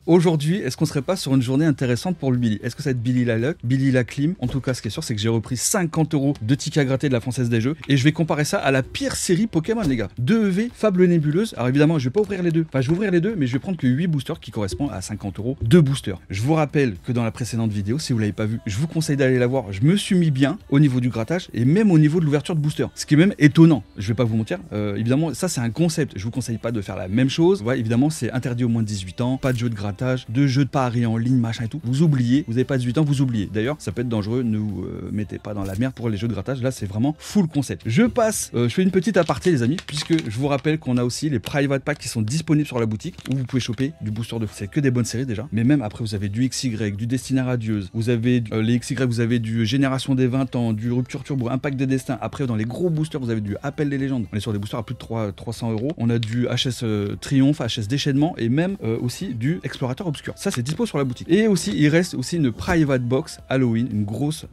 Aujourd'hui, est-ce qu'on serait pas sur une journée intéressante pour le Billy? Est-ce que ça va être Billy la Luck, Billy la Clim? En tout cas, ce qui est sûr, c'est que j'ai repris 50 € de tickets à gratter de la Française des Jeux et je vais comparer ça à la pire série Pokémon, les gars. 2 EV, Fable Nébuleuse. Alors évidemment, je vais pas ouvrir les deux. Enfin, je vais ouvrir les deux, mais je vais prendre que 8 boosters qui correspondent à 50 € de boosters. Je vous rappelle que dans la précédente vidéo, si vous l'avez pas vu, je vous conseille d'aller la voir. Je me suis mis bien au niveau du grattage et même au niveau de l'ouverture de booster. Ce qui est même étonnant. Je vais pas vous mentir. Évidemment, ça c'est un concept. Je vous conseille pas de faire la même chose. Ouais, évidemment, c'est interdit aux moins de 18 ans. Pas de jeu de grattage, de jeu de paris en ligne, machin et tout. Vous oubliez, vous n'avez pas 18 ans, vous oubliez. D'ailleurs, ça peut être dangereux, ne vous mettez pas dans la merde pour les jeux de grattage. Là, c'est vraiment full concept. Je passe, je fais une petite aparté, les amis, puisque je vous rappelle qu'on a aussi les private packs qui sont disponibles sur la boutique où vous pouvez choper du booster de fou. C'est que des bonnes séries déjà, mais même après, vous avez du XY, du Destinée Radieuse, vous avez les XY, vous avez du Génération des 20 ans, du Rupture Turbo, Impact des Destins. Après, dans les gros boosters, vous avez du Appel des légendes. On est sur des boosters à plus de 300 €. On a du HS Triomphe, HS Déchaînement et même aussi du Explorateur Obscur. Ça, c'est dispo sur la boutique. Et aussi, il reste aussi une private box Halloween, une grosse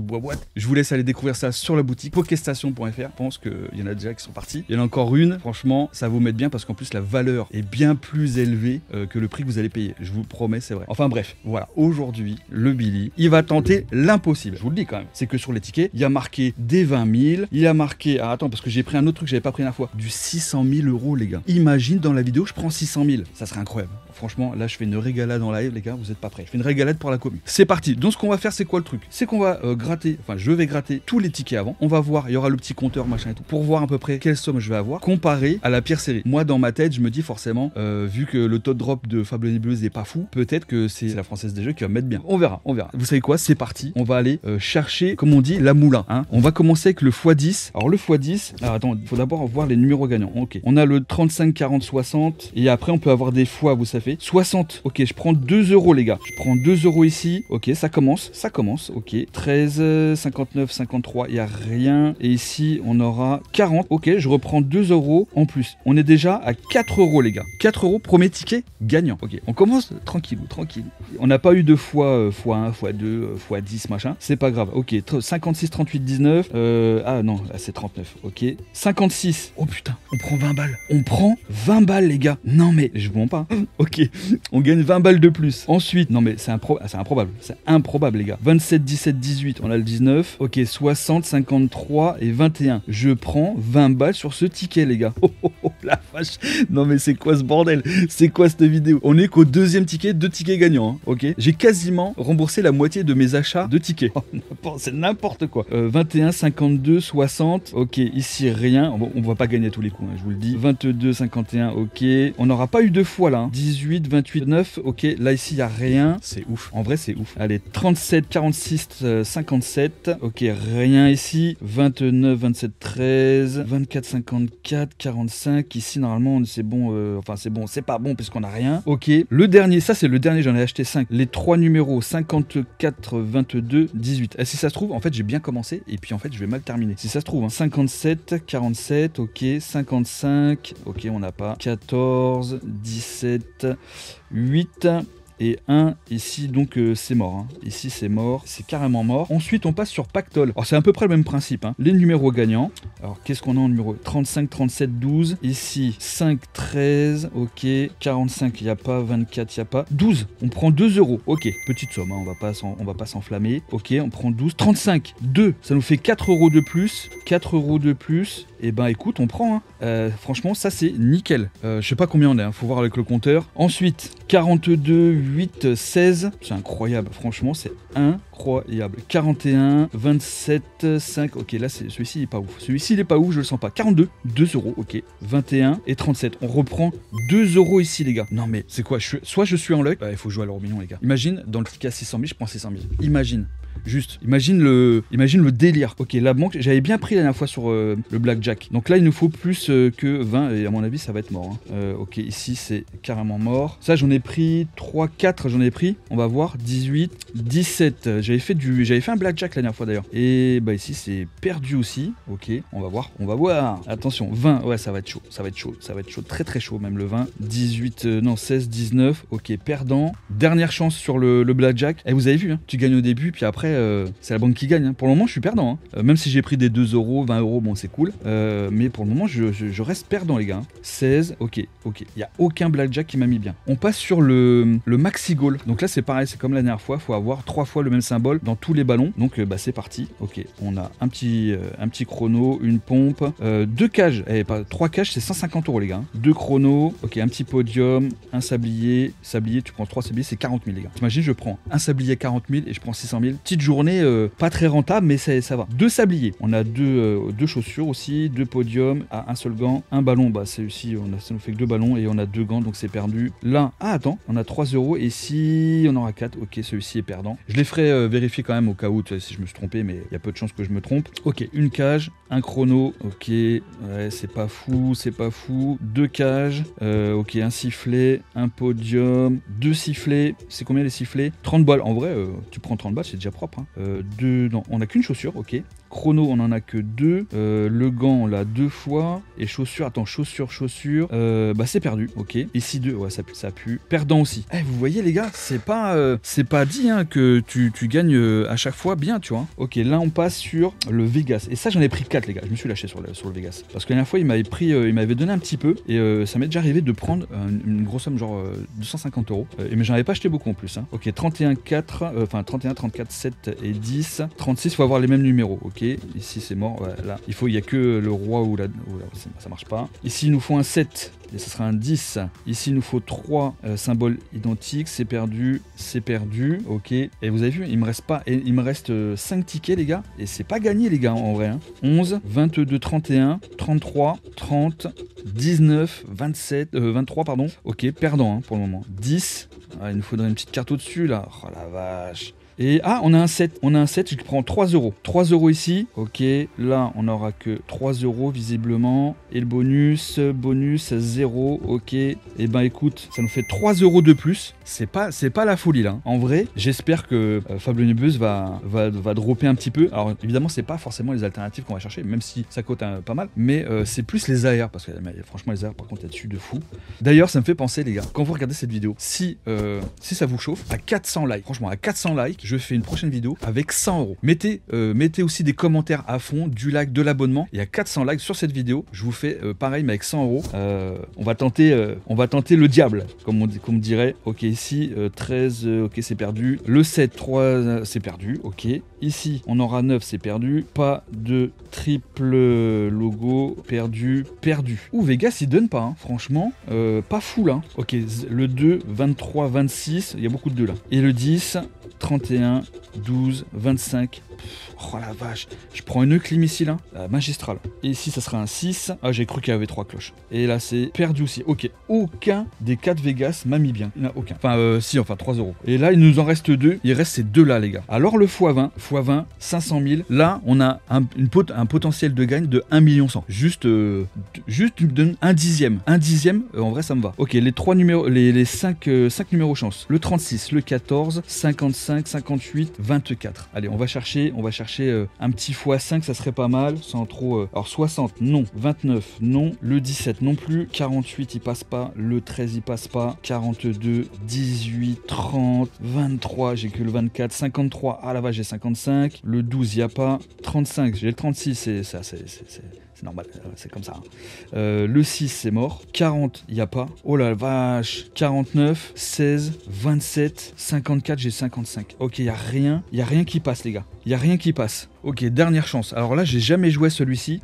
boîte. Je vous laisse aller découvrir ça sur la boutique pokestation.fr. Je pense qu'il y en a déjà qui sont partis. Il y en a encore une. Franchement, ça vous met bien parce qu'en plus, la valeur est bien plus élevée que le prix que vous allez payer. Je vous promets, c'est vrai. Enfin bref, voilà. Aujourd'hui, le Billy, il va tenter l'impossible. Je vous le dis quand même. C'est que sur les tickets, il y a marqué des 20 000. Il a marqué... Ah, attends, parce que j'ai pris un autre truc que j'avais pas pris la fois. Du 600 000 €, les gars. Imagine dans la vidéo, je prends 600 000. Ça serait incroyable. Franchement, là, je fais une régalade en live, les gars, vous êtes pas prêts. Je fais une régalade pour la commune. C'est parti. Donc, ce qu'on va faire, c'est quoi le truc? C'est qu'on va gratter, enfin, je vais gratter tous les tickets avant. On va voir, il y aura le petit compteur, machin et tout, pour voir à peu près quelle somme je vais avoir, comparé à la pire série. Moi, dans ma tête, je me dis forcément, vu que le taux de drop de Fable Nébuleuse est pas fou, peut-être que c'est la Française des Jeux qui va me mettre bien. On verra, on verra. Vous savez quoi? C'est parti. On va aller chercher, comme on dit, la moulin. Hein. On va commencer avec le x10. Alors, le x10, alors attends, il faut d'abord voir les numéros gagnants. Ok. On a le 35, 40, 60. Et après, on peut avoir des fois, vous savez, 60. Ok, je prends 2 €, les gars. Je prends 2 € ici. Ok, ça commence. Ok. 13, 59, 53, il n'y a rien. Et ici, on aura 40. Ok, je reprends 2 € en plus. On est déjà à 4 €, les gars. 4 €, premier ticket gagnant. Ok, on commence tranquille. On n'a pas eu de fois x1, x2, x10, machin. C'est pas grave. Ok, 56, 38, 19. Ah non, là, c'est 39. Ok, 56. Oh putain, on prend 20 balles. On prend 20 balles, les gars. Non, mais je vous mens pas. Ok, on gagne 20 balles de plus. Ensuite, non mais c'est improbable. C'est improbable, les gars. 27, 17, 18, on a le 19. Ok, 60, 53 et 21. Je prends 20 balles sur ce ticket, les gars. Oh, la vache. Non mais c'est quoi ce bordel? C'est quoi cette vidéo? On est qu'au deuxième ticket, 2 tickets gagnants. Hein, ok, j'ai quasiment remboursé la moitié de mes achats de tickets. C'est n'importe quoi. 21, 52, 60. Ok, ici rien. Bon, on va pas gagner à tous les coups, hein, je vous le dis. 22, 51. Ok, on n'aura pas eu 2 fois là. Hein. 18, 28, 9. Ok, là ici il y a rien. C'est ouf. En vrai, c'est ouf. Allez, 37, 46, 57. Ok, rien ici. 29, 27, 13. 24, 54, 45. Ici, normalement, c'est bon. Enfin, c'est bon. C'est pas bon puisqu'on a rien. Ok, le dernier. Ça, c'est le dernier. J'en ai acheté 5. Les 3 numéros 54, 22, 18. Et si ça se trouve, en fait, j'ai bien commencé. Et puis, en fait, je vais mal terminer. Si ça se trouve, hein. 57, 47. Ok, 55. Ok, on n'a pas. 14, 17, 8. Et 1, ici, donc c'est mort. Hein. Ici, c'est mort. C'est carrément mort. Ensuite, on passe sur Pactole. Alors, c'est à peu près le même principe. Hein. Les numéros gagnants. Alors, qu'est-ce qu'on a en numéro 35, 37, 12. Ici, 5, 13. Ok. 45, il n'y a pas. 24, il n'y a pas. 12. On prend 2 €. Ok. Petite somme. Hein. On va pas s'enflammer. Ok. On prend 12. 35. 2. Ça nous fait 4 € de plus. 4 € de plus. Et ben, écoute, on prend. Hein. Franchement, ça, c'est nickel. Je sais pas combien on est. Hein. Faut voir avec le compteur. Ensuite, 42, 8, 16. C'est incroyable. Franchement, c'est incroyable. 41, 27, 5. Ok, là, celui-ci, il est pas ouf. Celui-ci, il est pas ouf, je le sens pas. 42, 2 €. Ok. 21 et 37. On reprend 2 € ici, les gars. Non, mais c'est quoi? Soit je suis en luck. Il faut jouer à l'euro million, les gars. Imagine, dans le ticket à 600 000, je prends 600 000. Imagine. Juste, imagine le délire. Ok, la banque, j'avais bien pris la dernière fois sur le blackjack. Donc là, il nous faut plus que 20 et à mon avis, ça va être mort. Hein. Ok, ici, c'est carrément mort. Ça, j'en ai pris 3, 4, j'en ai pris. On va voir, 18, 17. J'avais fait un blackjack la dernière fois d'ailleurs. Et bah ici, c'est perdu aussi. Ok, on va voir. Attention, 20, ouais, ça va être chaud. Très très chaud, même le 20. 18, non, 16, 19. Ok, perdant. Dernière chance sur le blackjack. Et vous avez vu, hein, tu gagnes au début, puis après, après, c'est la banque qui gagne. Hein. Pour le moment, je suis perdant. Hein. Même si j'ai pris des 2 euros, 20 euros, bon, c'est cool. Mais pour le moment, je reste perdant, les gars. Hein. 16, ok. Il n'y a aucun blackjack qui m'a mis bien. On passe sur le maxi goal. Donc là, c'est pareil, c'est comme la dernière fois. Il faut avoir 3 fois le même symbole dans tous les ballons. Donc, c'est parti. Ok, on a un petit chrono, une pompe, 2 cages. 3 cages, c'est 150 euros, les gars. 2 chronos, ok, un petit podium, un sablier. Sablier, tu prends 3 sabliers, c'est 40 000, les gars. T'imagines, je prends un sablier à 40 000 et je prends 600 000. Petite journée, pas très rentable, mais ça va. 2 sabliers. On a 2 chaussures aussi, 2 podiums, un seul gant, un ballon. Bah, c'est aussi, ça nous fait que 2 ballons et on a 2 gants, donc c'est perdu. Là, attends, on a 3 euros et si on aura 4, ok, celui-ci est perdant. Je les ferai vérifier quand même au cas où, tu vois, si je me suis trompé, mais il y a peu de chances que je me trompe. Ok, une cage, un chrono, ok, ouais, c'est pas fou. 2 cages, ok, un sifflet, un podium, 2 sifflets. C'est combien les sifflets? 30 balles. En vrai, tu prends 30 balles, c'est déjà propre. Hein. Non, on n'a qu'une chaussure, ok. Chrono, on en a que 2. Le gant, on l'a 2 fois. Et chaussures, attends, chaussures. Bah, c'est perdu, ok. Ici 2, ouais, ça pue. Perdant aussi. Vous voyez, les gars, c'est pas dit hein, que tu gagnes à chaque fois bien, tu vois. Ok, là, on passe sur le Vegas. Et ça, j'en ai pris 4, les gars. Je me suis lâché sur le Vegas. Parce que la dernière fois, il m'avait donné un petit peu. Et ça m'est déjà arrivé de prendre une grosse somme, genre 250 euros. Mais j'en avais pas acheté beaucoup en plus. Hein. Ok, 31, 34, 7 et 10. 36, il faut avoir les mêmes numéros, ok. Ici c'est mort, ouais, là il y a que le roi ou ça marche pas. Ici il nous faut un 7 et ça sera un 10. Ici il nous faut 3 symboles identiques, c'est perdu, ok. Et vous avez vu, il me reste 5 tickets, les gars, et c'est pas gagné, les gars, en vrai. Hein. 11, 22, 31, 33, 30, 19, 27, 23, pardon. Ok, perdant hein, pour le moment. 10, il nous faudrait une petite carte au-dessus là. Oh la vache. Et on a un 7, je prends 3 euros. 3 euros ici, ok, là on n'aura que 3 euros visiblement. Et le bonus 0, ok. Et ben écoute, ça nous fait 3 euros de plus. C'est pas la folie là. En vrai, j'espère que Fablenebeuse va dropper un petit peu. Alors évidemment, c'est pas forcément les alternatives qu'on va chercher, même si ça coûte pas mal. Mais c'est plus les AR, parce que franchement les AR par contre il y a dessus de fou. D'ailleurs, ça me fait penser, les gars, quand vous regardez cette vidéo, si ça vous chauffe, à 400 likes, franchement à 400 likes, je fais une prochaine vidéo avec 100 euros. Mettez aussi des commentaires à fond, du like, de l'abonnement. Et à 400 likes sur cette vidéo, je vous fais pareil, mais avec 100 euros. On va tenter le diable, comme on dirait. Ok, ici, 13, ok, c'est perdu. Le 7, 3, c'est perdu, ok. Ici, on aura 9, c'est perdu. Pas de triple logo, perdu. Ouh, Vegas, il donne pas, hein. Franchement, pas fou là. Ok, le 2, 23, 26, il y a beaucoup de 2 là. Et le 10, 31, 12, 25. Oh la vache, je prends une clim ici là, magistral. Et ici ça sera un 6. Ah, j'ai cru qu'il y avait 3 cloches. Et là c'est perdu aussi. Ok, aucun des 4 Vegas m'a mis bien. Il n'y en a aucun. Enfin 3 euros. Et là il nous en reste 2. Il reste ces 2 là, les gars. Alors le x20, 500 000. Là on a un potentiel de gagne de 1 million 100. Juste un dixième. Un dixième, en vrai ça me va. Ok, les 3 numéros, les 5 numéros chance. Le 36, le 14, 55, 58, 24. Allez, on va chercher un petit x5, ça serait pas mal, sans trop... Alors 60, non. 29, non. Le 17, non plus. 48, il passe pas. Le 13, il passe pas. 42, 18, 30, 23, j'ai que le 24. 53, ah la vache, j'ai 55. Le 12, il n'y a pas. 35, j'ai le 36, c'est normal, c'est comme ça. Hein. Le 6, c'est mort. 40, il n'y a pas. Oh la vache. 49, 16, 27, 54, j'ai 55. Ok, il n'y a rien qui passe, les gars. Il n'y a rien qui passe. Ok, dernière chance. Alors là, j'ai jamais joué à celui-ci.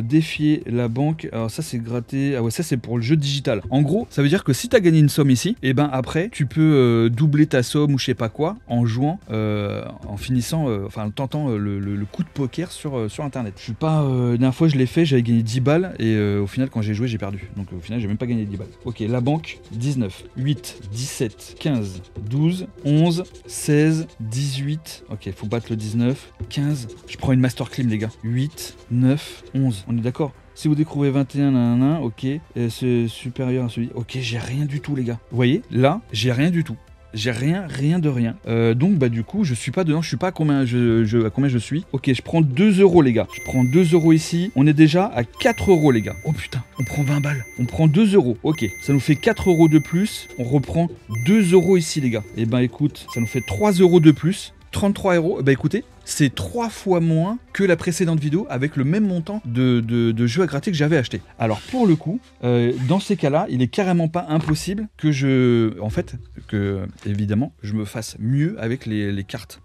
Défier la banque. Alors ça, c'est gratté. Ah ouais, ça, c'est pour le jeu digital. En gros, ça veut dire que si tu as gagné une somme ici, et ben après, tu peux doubler ta somme ou je sais pas quoi en jouant, en finissant, en tentant le coup de poker sur Internet. Je suis pas... la dernière fois, je l'ai fait, j'avais gagné 10 balles et au final, quand j'ai joué, j'ai perdu. Donc au final, j'ai même pas gagné 10 balles. Ok, la banque, 19, 8, 17, 15, 12, 11, 16, 18. Ok, faut battre le 19, 15. Je prends une master clim, les gars. 8, 9, 11. On est d'accord? Si vous découvrez 21, nanana, ok. C'est supérieur à celui. Ok, j'ai rien du tout, les gars. Vous voyez? Là, j'ai rien du tout. J'ai rien de rien. Donc bah du coup je suis pas dedans, je suis pas à combien à combien je suis. Ok, je prends 2 euros, les gars. Je prends 2 euros ici. On est déjà à 4 euros, les gars. Oh putain, on prend 20 balles. On prend 2 euros. Ok, ça nous fait 4 euros de plus. On reprend 2 euros ici, les gars. Et ben écoute, ça nous fait 3 euros de plus. 33 €, bah écoutez, c'est 3 fois moins que la précédente vidéo avec le même montant de jeux à gratter que j'avais acheté. Alors pour le coup, dans ces cas-là, il est carrément pas impossible que évidemment, je me fasse mieux avec les cartes.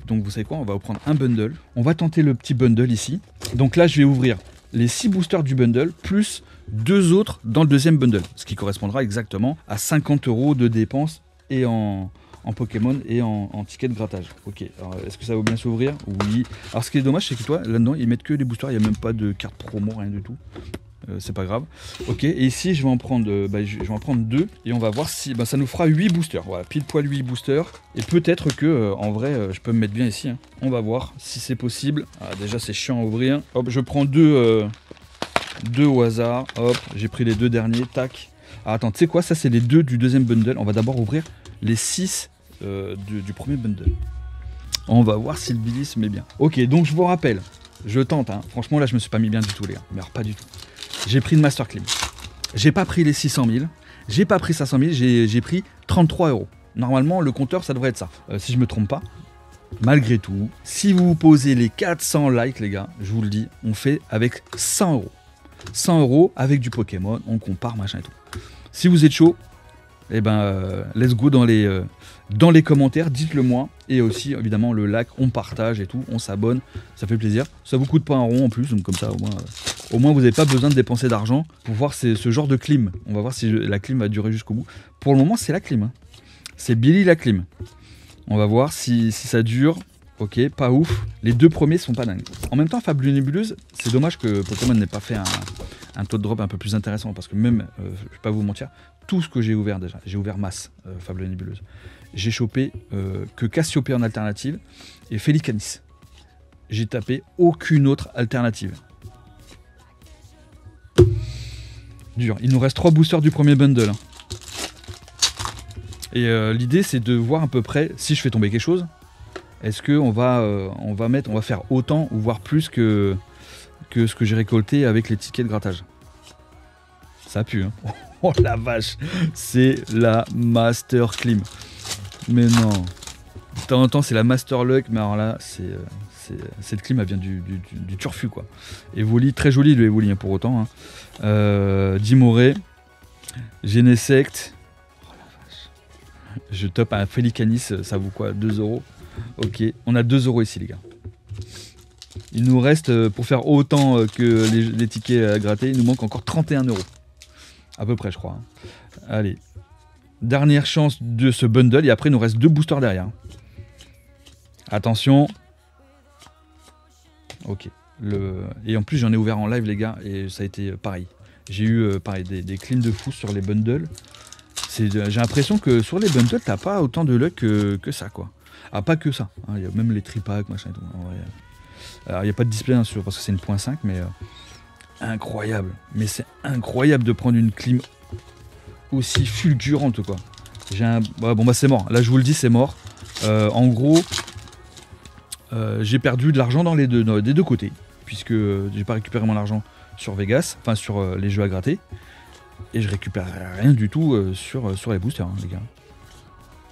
Donc vous savez quoi, on va prendre un bundle. On va tenter le petit bundle ici. Donc là, je vais ouvrir les 6 boosters du bundle, plus 2 autres dans le deuxième bundle. Ce qui correspondra exactement à 50 € de dépenses et en Pokémon et en ticket de grattage. Ok, alors est-ce que ça va bien s'ouvrir? Oui. Alors ce qui est dommage, c'est que toi, là-dedans, ils mettent que des boosters, il n'y a même pas de carte promo, rien du tout. C'est pas grave. Ok, et ici, je vais en prendre 2 et on va voir si ça nous fera 8 boosters. Voilà, pile poil 8 boosters. Et peut-être que, en vrai, je peux me mettre bien ici. Hein. On va voir si c'est possible. Ah, déjà, c'est chiant à ouvrir. Hop, je prends 2 au hasard. Hop, j'ai pris les 2 derniers. Tac. Alors, attends, tu sais quoi? Ça, c'est les 2 du deuxième bundle. On va d'abord ouvrir les 6 du premier bundle. On va voir si le Billy se met bien. Ok, donc je vous rappelle, je tente. Hein. Franchement, là, je me suis pas mis bien du tout, les gars. Mais alors, pas du tout. J'ai pris le Master Clean. J'ai pas pris les 600 000. J'ai pas pris 500 000. J'ai pris 33 €. Normalement, le compteur, ça devrait être ça. Si je me trompe pas. Malgré tout, si vous posez les 400 likes, les gars, je vous le dis, on fait avec 100 €. 100 € avec du Pokémon, on compare, machin et tout. Si vous êtes chaud, eh ben, let's go dans les commentaires, dites-le moi. Et aussi, évidemment, le like, on partage et tout, on s'abonne, ça fait plaisir. Ça vous coûte pas un rond en plus, donc comme ça, au moins vous n'avez pas besoin de dépenser d'argent pour voir ce genre de clim. On va voir si la clim va durer jusqu'au bout. Pour le moment, c'est la clim. Hein. C'est Billy la clim. On va voir si ça dure. Ok, pas ouf. Les 2 premiers sont pas dingues. En même temps, Fable et Nébuleuse, c'est dommage que Pokémon n'ait pas fait un taux de drop un peu plus intéressant. Parce que même, je vais pas vous mentir, tout ce que j'ai ouvert déjà, j'ai ouvert masse Fable et Nébuleuse. J'ai chopé que Cassiopeia en alternative et Félicanis. J'ai tapé aucune autre alternative. Dur. Il nous reste 3 boosters du premier bundle. Hein. Et l'idée, c'est de voir à peu près si je fais tomber quelque chose. Est-ce qu'on va faire autant ou voire plus que ce que j'ai récolté avec les tickets de grattage? Ça pue, hein. Oh la vache, c'est la Master Clim. Mais non. De temps en temps, c'est la Master Luck, mais alors là, cette clim, elle vient du turfu, quoi. Evoli, très joli le Evoli, hein, pour autant. Hein. Dimoré, Genesect. Oh la vache. Je top un Félicanis, ça vaut quoi? 2 €. Ok, on a 2 € ici, les gars. Il nous reste, pour faire autant que les tickets à gratter, il nous manque encore 31 €. À peu près, je crois. Hein. Allez. Dernière chance de ce bundle. Et après, il nous reste 2 boosters derrière. Attention. Ok. Et en plus, j'en ai ouvert en live, les gars. Et ça a été pareil. J'ai eu pareil, des cleans de fou sur les bundles. J'ai l'impression que sur les bundles, t'as pas autant de luck que ça, quoi. Ah, pas que ça. Hein, y a même les tripacks, machin et tout. Alors, il n'y a pas de display hein, parce que c'est une 0.5, mais incroyable. Mais c'est incroyable de prendre une clim aussi fulgurante, quoi. C'est mort. Là, je vous le dis, c'est mort. En gros, j'ai perdu de l'argent des deux côtés, puisque j'ai pas récupéré mon argent sur Vegas, enfin sur les jeux à gratter, et je récupère rien du tout sur les boosters, hein, les gars.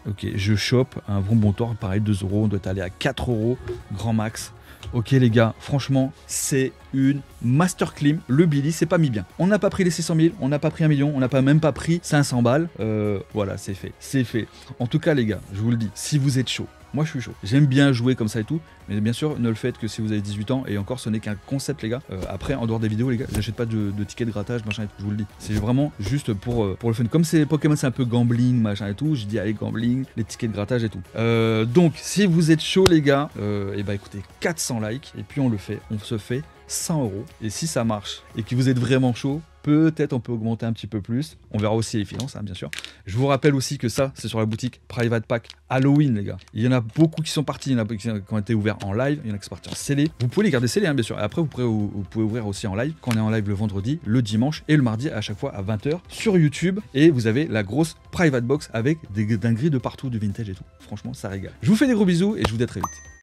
Ok, je chope un bon tort, pareil, 2 €, on doit aller à 4 € grand max. Ok les gars, franchement, c'est une Master Clim. Le Billy, c'est pas mis bien. On n'a pas pris les 600 000, on n'a pas pris 1 million, on n'a pas même pas pris 500 balles. Voilà, c'est fait, c'est fait. En tout cas les gars, je vous le dis, si vous êtes chaud, moi je suis chaud. J'aime bien jouer comme ça et tout, mais bien sûr, ne le faites que si vous avez 18 ans, et encore ce n'est qu'un concept les gars. Après, en dehors des vidéos les gars, j'achète pas de tickets de grattage, machin et tout, je vous le dis. C'est vraiment juste pour le fun. Comme c'est Pokémon, c'est un peu gambling, machin et tout, j'ai dit allez gambling, les tickets de grattage et tout. Donc, si vous êtes chaud les gars, et bah écoutez, 400 likes, et puis on se fait 100 €. Et si ça marche, et que vous êtes vraiment chaud, peut-être on peut augmenter un petit peu plus. On verra aussi les finances, hein, bien sûr. Je vous rappelle aussi que ça, c'est sur la boutique Private Pack Halloween, les gars. Il y en a beaucoup qui sont partis, il y en a qui ont été ouverts en live, il y en a qui sont partis en scellé. Vous pouvez les garder scellés, hein, bien sûr. Et après, vous pouvez ouvrir aussi en live, quand on est en live le vendredi, le dimanche et le mardi, à chaque fois à 20 h sur YouTube. Et vous avez la grosse Private Box avec des dingueries de partout, du vintage et tout. Franchement, ça régale. Je vous fais des gros bisous et je vous dis à très vite.